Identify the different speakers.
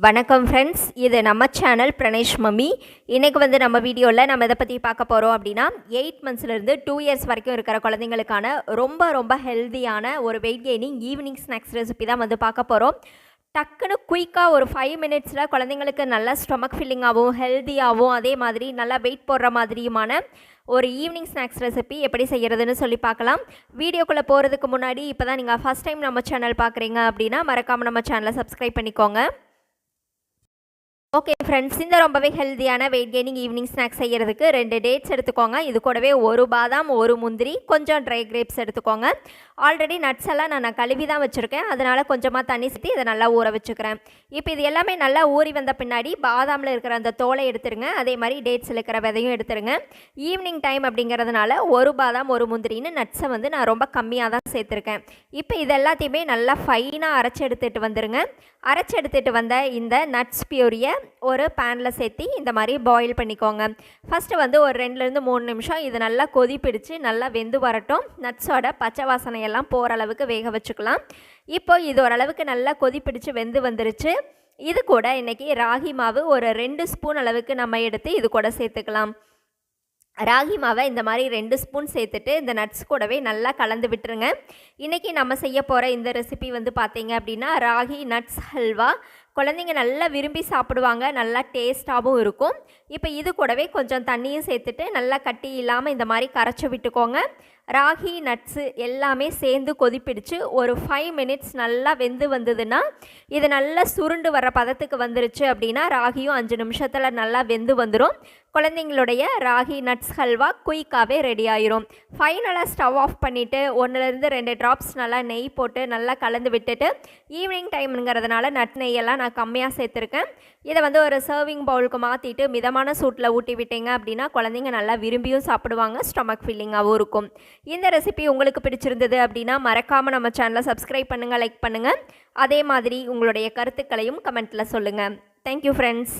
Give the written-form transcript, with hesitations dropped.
Speaker 1: வணக்கம் ஃப்ரெண்ட்ஸ், இது நம்ம சேனல் பிரணேஷ் மம்மி. இன்றைக்கி நம்ம வீடியோவில் நம்ம இதை பற்றி பார்க்க போகிறோம் அப்படின்னா 8 மந்த்ஸ்லேருந்து 2 இயர்ஸ் வரைக்கும் இருக்கிற குழந்தைங்களுக்கான ரொம்ப ஹெல்த்தியான ஒரு wait gaining evening snacks recipe தான் பார்க்க போகிறோம். டக்குன்னு குயிக்காக ஒரு 5 மினிட்ஸில் குழந்தைங்களுக்கு நல்லா ஸ்டொமக் ஃபில்லிங்காகவும் ஹெல்த்தியாகவும் அதே மாதிரி நல்லா வெயிட் போடுற மாதிரியுமான ஒரு ஈவினிங் ஸ்நாக்ஸ் ரெசிபி எப்படி செய்கிறதுன்னு சொல்லி பார்க்கலாம். வீடியோக்குள்ளே போகிறதுக்கு முன்னாடி இப்போ தான் நீங்கள் ஃபஸ்ட் டைம் நம்ம சேனல் பார்க்குறீங்க அப்படின்னா மறக்காமல் நம்ம சேனலை சப்ஸ்கிரைப் பண்ணிக்கோங்க. ஓகே ஃப்ரெண்ட்ஸ், இந்த ரொம்பவே ஹெல்த்தியான வெயிட் கெய்னிங் ஈவினிங் ஸ்நாக்ஸ் செய்கிறதுக்கு 2 டேட்ஸ் எடுத்துக்கோங்க. இது கூடவே 1 பாதாம் 1 முந்திரி கொஞ்சம் ட்ரை கிரேப்ஸ் எடுத்துக்கோங்க. ஆல்ரெடி நட்ஸ் எல்லாம் நான் கழுவி தான் வச்சுருக்கேன், அதனால் கொஞ்சமாக தண்ணி சேர்த்து இதை நல்லா ஊற வச்சுக்கிறேன். இப்போ இது எல்லாமே நல்லா ஊறி வந்த பின்னாடி பாதாமில் இருக்கிற அந்த தோலை எடுத்துருங்க, அதே மாதிரி டேட்ஸில் இருக்கிற விதையும் எடுத்துருங்க. ஈவினிங் டைம் அப்படிங்கிறதுனால 1 பாதாம் 1 முந்திரின்னு நட்ஸை நான் ரொம்ப கம்மியாக தான் சேர்த்துருக்கேன். இப்போ இது எல்லாத்தையுமே நல்லா ஃபைனாக அரைச்சி எடுத்துகிட்டு வந்துடுங்க. அரைச்சி எடுத்துகிட்டு வந்த இந்த நட்ஸ் பியூரியை ஒரு பேனில் சேர்த்து இந்த மாதிரி பாயில் பண்ணிக்கோங்க. ஃபஸ்ட்டு ஒரு 2லேருந்து 3 நிமிஷம் இது நல்லா கொதி பிடிச்சு நல்லா வெந்து வரட்டும். நட்ஸோட பச்சை வாசனையெல்லாம் போகிற அளவுக்கு வேக வச்சுக்கலாம். இப்போ இது ஓரளவுக்கு நல்லா கொதி பிடிச்சு வெந்து வந்துருச்சு. இது கூட இன்றைக்கி ராகி மாவு ஒரு 2 ஸ்பூன் அளவுக்கு நம்ம எடுத்து இது கூட சேர்த்துக்கலாம். ராகி மாவை இந்த மாதிரி 2 ஸ்பூன் சேர்த்துட்டு இந்த நட்ஸ் கூடவே நல்லா கலந்து விட்டுருங்க. இன்றைக்கி நம்ம செய்ய போகிற இந்த ரெசிபி பார்த்தீங்க அப்படின்னா ராகி நட்ஸ் ஹல்வா. குழந்தைங்க நல்லா விரும்பி சாப்பிடுவாங்க, நல்லா டேஸ்ட்டாகவும் இருக்கும். இப்போ இது கூடவே கொஞ்சம் தண்ணியும் சேர்த்துட்டு நல்லா கட்டி இல்லாமல் இந்த மாதிரி கரைச்சி விட்டுக்கோங்க. ராகி நட்ஸு எல்லாமே சேர்ந்து கொதிப்பிடிச்சு ஒரு 5 மினிட்ஸ் நல்லா வெந்து வந்ததுன்னா இது நல்லா சுருண்டு வர பதத்துக்கு வந்துருச்சு அப்படின்னா ராகியும் 5 நிமிஷத்தில் நல்லா வெந்து வந்துடும். குழந்தைங்களுடைய ராகி நட்ஸ் ஹல்வா குயிக்காகவே ரெடி ஆயிரும். ஃபைனலாக ஸ்டவ் ஆஃப் பண்ணிவிட்டு 1லேருந்து 2 ட்ராப்ஸ் நல்லா நெய் போட்டு நல்லா கலந்து விட்டுட்டு ஈவினிங் டைம்ங்கிறதுனால நட் நெய்யெல்லாம் நான் கம்மியாக சேர்த்துருக்கேன். இதை ஒரு சர்விங் பவுலுக்கு மாற்றிட்டு மிதமான சூட்டில் ஊட்டி விட்டீங்க அப்படின்னா குழந்தைங்க நல்லா விரும்பியும் சாப்பிடுவாங்க, ஸ்டொமக் ஃபில்லிங்காகவும் இருக்கும். இந்த ரெசிபி உங்களுக்கு பிடிச்சிருந்தது அப்படின்னா மறக்காமல் நம்ம சேனலை சப்ஸ்கிரைப் பண்ணுங்கள், லைக் பண்ணுங்கள். அதே மாதிரி உங்களுடைய கருத்துக்களையும் கமெண்ட்டில் சொல்லுங்கள். Thank you friends.